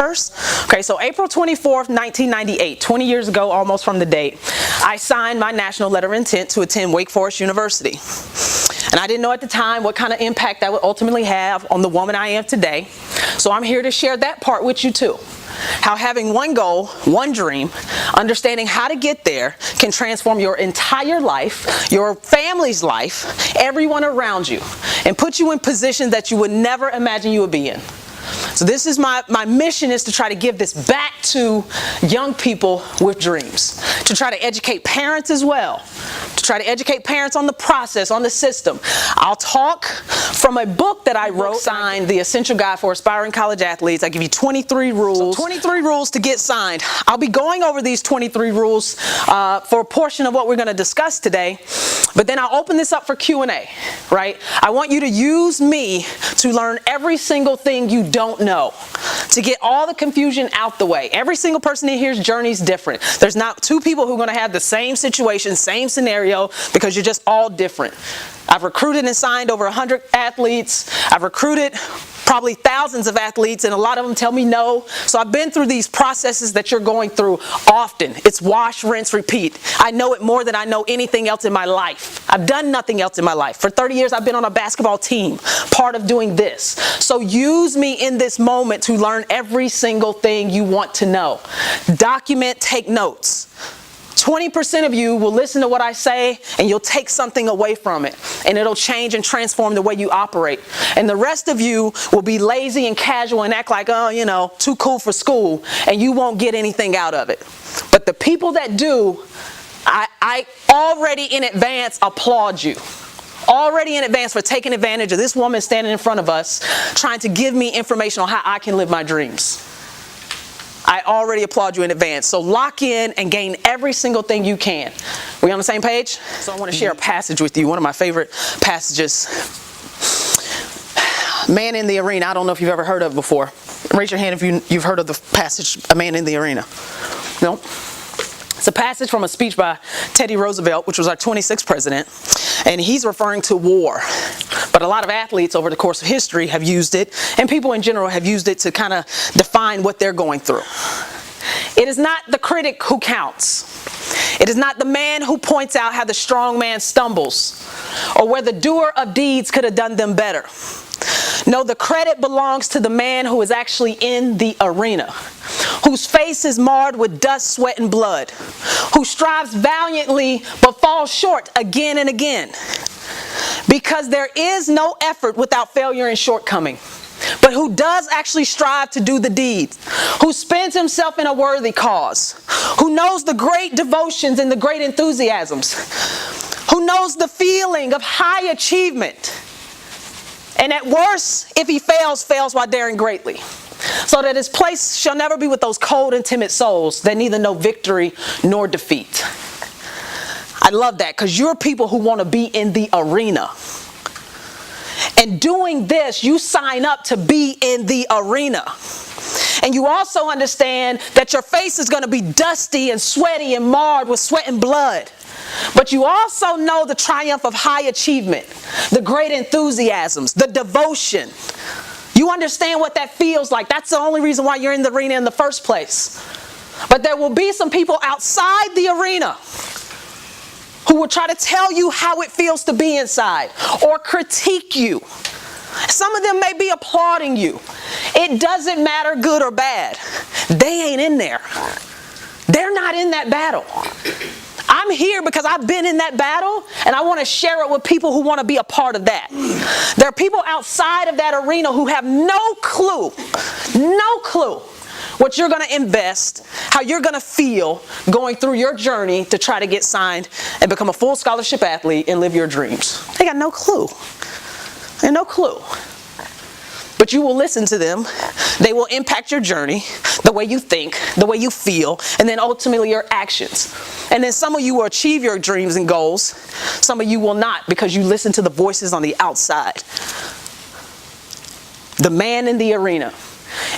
first? Okay, so April 24th, 1998, 20 years ago almost from the date, I signed my national letter of intent to attend Wake Forest University. And I didn't know at the time what kind of impact that would ultimately have on the woman I am today. So I'm here to share that part with you too. How having one goal, one dream, understanding how to get there can transform your entire life, your family's life, everyone around you, and put you in positions that you would never imagine you would be in. So this is my mission, is to try to give this back to young people with dreams, to try to educate parents as well, to try to educate parents on the process, on the system. I'll talk from a book that I wrote, signed The Essential Guide for Aspiring College Athletes. I give you 23 rules. So 23 rules to get signed. I'll be going over these 23 rules for a portion of what we're going to discuss today, but then I'll open this up for Q&A, right? I want you to use me to learn every single thing you don't know, to get all the confusion out the way. Every single person in here's journey is different. There's not two people who are going to have the same situation, same scenario, because you're just all different. I've recruited and signed over 100 athletes. I've recruited probably thousands of athletes, and a lot of them tell me no. So I've been through these processes that you're going through often. It's wash, rinse, repeat. I know it more than I know anything else in my life. I've done nothing else in my life. For 30 years, I've been on a basketball team, part of doing this. So use me in this moment to learn every single thing you want to know. Document, take notes. 20% of you will listen to what I say and you'll take something away from it, and it'll change and transform the way you operate. And the rest of you will be lazy and casual and act like, oh, you know, too cool for school, and you won't get anything out of it. But the people that do, I already in advance applaud you. Already in advance for taking advantage of this woman standing in front of us trying to give me information on how I can live my dreams. I already applaud you in advance. So lock in and gain every single thing you can. We on the same page? So I want to share a passage with you, one of my favorite passages. Man in the Arena. I don't know if you've ever heard of it before. Raise your hand if you've heard of the passage, A Man in the Arena. No? It's a passage from a speech by Teddy Roosevelt, which was our 26th president, and he's referring to war. But a lot of athletes over the course of history have used it, and people in general have used it to kind of define what they're going through. It is not the critic who counts. It is not the man who points out how the strong man stumbles, or where the doer of deeds could have done them better. No, the credit belongs to the man who is actually in the arena, whose face is marred with dust, sweat, and blood, who strives valiantly but falls short again and again. Because there is no effort without failure and shortcoming, but who does actually strive to do the deeds, who spends himself in a worthy cause, who knows the great devotions and the great enthusiasms, who knows the feeling of high achievement, and at worst, if he fails while daring greatly, so that his place shall never be with those cold and timid souls that neither know victory nor defeat. I love that, because you're people who want to be in the arena. And doing this, you sign up to be in the arena. And you also understand that your face is going to be dusty and sweaty and marred with sweat and blood. But you also know the triumph of high achievement, the great enthusiasms, the devotion. You understand what that feels like. That's the only reason why you're in the arena in the first place. But there will be some people outside the arena who will try to tell you how it feels to be inside, or critique you. Some of them may be applauding you. It doesn't matter, good or bad. They ain't in there. They're not in that battle. I'm here because I've been in that battle, and I want to share it with people who want to be a part of that. There are people outside of that arena who have no clue what you're going to invest, how you're going to feel going through your journey to try to get signed and become a full scholarship athlete and live your dreams. They got no clue. They have no clue. But you will listen to them. They will impact your journey, the way you think, the way you feel, and then ultimately your actions. And then some of you will achieve your dreams and goals. Some of you will not, because you listen to the voices on the outside. The man in the arena.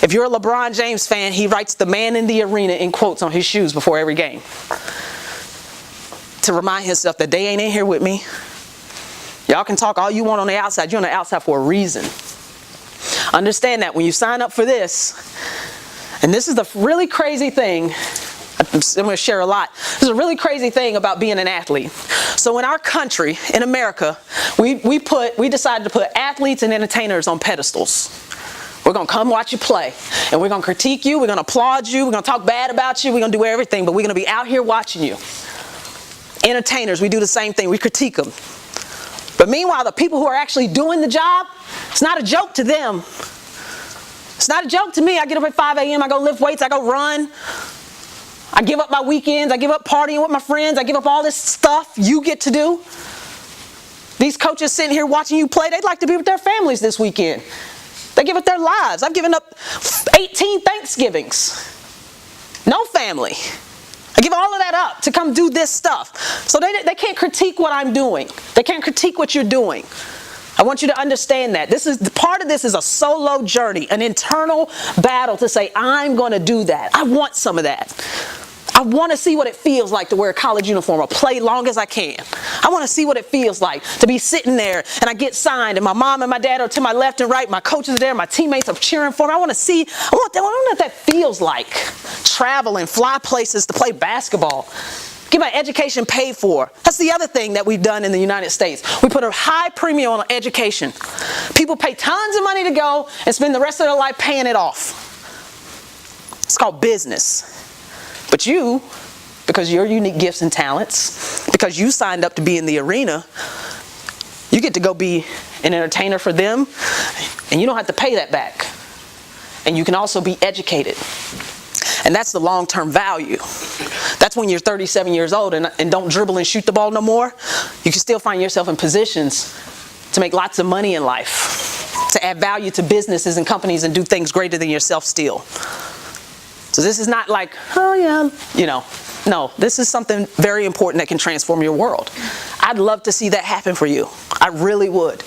If you're a LeBron James fan, he writes the man in the arena in quotes on his shoes before every game, to remind himself that they ain't in here with me. Y'all can talk all you want on the outside. You're on the outside for a reason. Understand that when you sign up for this, And this is the really crazy thing. I'm going to share a lot. This is a really crazy thing about being an athlete. So in our country, in America, we decided to put athletes and entertainers on pedestals. We're going to come watch you play, and we're going to critique you, we're going to applaud you, we're going to talk bad about you, we're going to do everything, but we're going to be out here watching you. Entertainers, we do the same thing, we critique them. But meanwhile, the people who are actually doing the job, it's not a joke to them. It's not a joke to me. I get up at 5 a.m., I go lift weights, I go run. I give up my weekends, I give up partying with my friends, I give up all this stuff you get to do. These coaches sitting here watching you play, they'd like to be with their families this weekend. They give up their lives. I've given up 18 Thanksgivings. No family. I give all of that up to come do this stuff. So they can't critique what I'm doing. They can't critique what you're doing. I want you to understand that. Part of this is a solo journey, an internal battle to say, I'm going to do that. I want some of that. I want to see what it feels like to wear a college uniform or play long as I can. I want to see what it feels like to be sitting there and I get signed and my mom and my dad are to my left and right. My coaches are there. My teammates are cheering for me. I want to know what that feels like. Travel and fly places to play basketball. Get my education paid for. That's the other thing that we've done in the United States. We put a high premium on education. People pay tons of money to go and spend the rest of their life paying it off. It's called business. But you, because of your unique gifts and talents, because you signed up to be in the arena, you get to go be an entertainer for them, and you don't have to pay that back. And you can also be educated. And that's the long-term value. That's when you're 37 years old and don't dribble and shoot the ball no more. You can still find yourself in positions to make lots of money in life, to add value to businesses and companies and do things greater than yourself still. So this is not like, oh yeah, no, this is something very important that can transform your world. I'd love to see that happen for you. I really would.